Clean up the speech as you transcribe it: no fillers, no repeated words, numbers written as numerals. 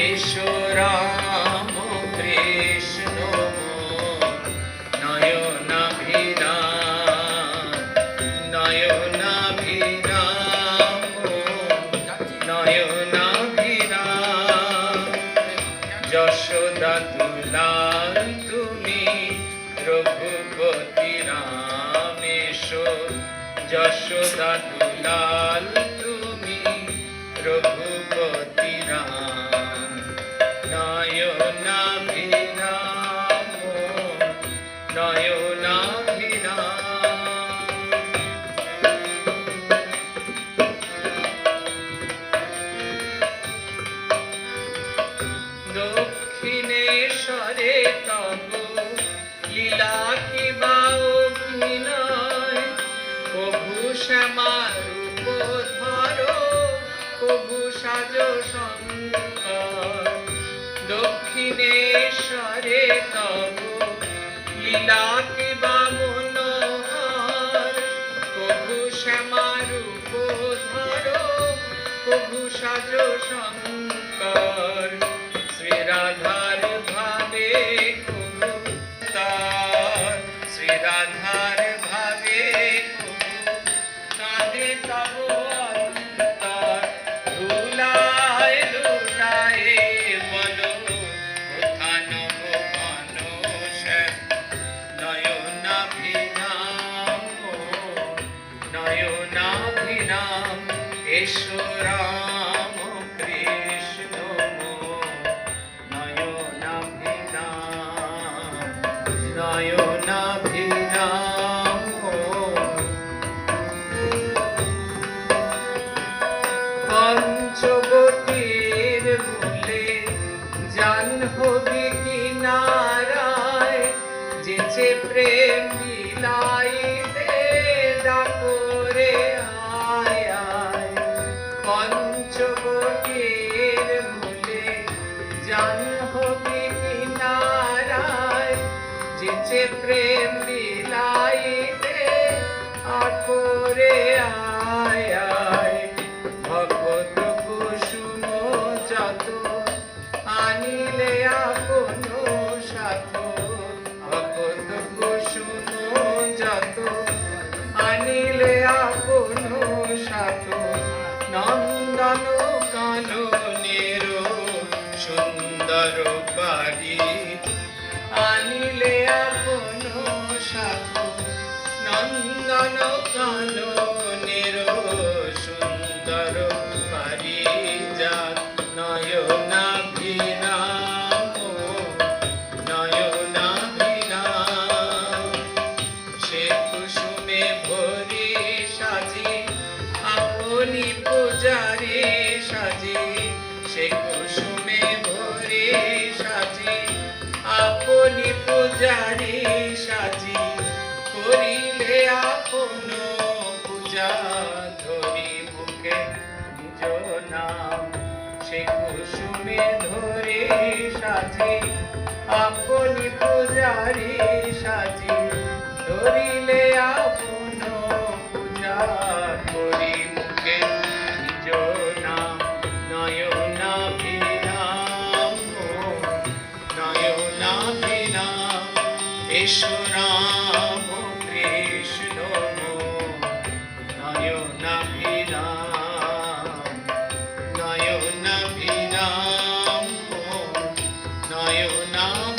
এসো রাম কৃষ্ণ যশোদা দুলাল তুমি রঘুপতি রাম এসো যশোদা দুলাল তুমি রঘুপতি রাম নয়নাভিরাম দক্ষিণেশ্বরে তব লীলা কিবা অভিনয় প্রভু শ্যামা রূপ ধরো প্রভু সাজ শঙ্কর দক্ষিণেশ্বরে তব লীলা কিবা মনোহর প্রভু শ্যামা রূপ ধরো প্রভু সাজ শঙ্কর শ্রীরাধার ভাবে তার শ্রীরাধার ভাবে কাঁদে তব অন্তর ধুলায় লুটায় বলো কোথা নব ঘনশ্যাম নয়নাভিরাম এসো রাম কৃষ্ণ নয়নাভিরাম পঞ্চবটির মূলে জাহ্নবী কিনারায় যেচে প্রেম বিলাইতে ডাকো রে আয় আয় পঞ্চবটির মূলে জাহ্নবী কিনারায় যেচে প্রেম বিলাইতে আকরে আয় আয় ভগত কুসুম যত আনিলে আপন সাথ ভগত কুসুম যত আনিলে আপন সাথ নন্দন কাননের সুন্দর বাড়ি আনিলে আপন সাথ নন্দন কাননের সুন্দর বাড়ি যা নয়নাভিরাম সে কুসুমে ভরি সাজি আপনি পূজারি সাজি সে কুসুমে ভরি সাজি আপনি পূজারি সাজি করিলে আপন পূজা ধরি বুকে নিজ নাম সে কুসুমে ধরে সাজি আপনি পূজারি সাজি ধরিলে আপন পূজা করি মুখে নিজ নাম নয়নাভিরাম এসো রাম কৃষ্ণ নয়নাভিরাম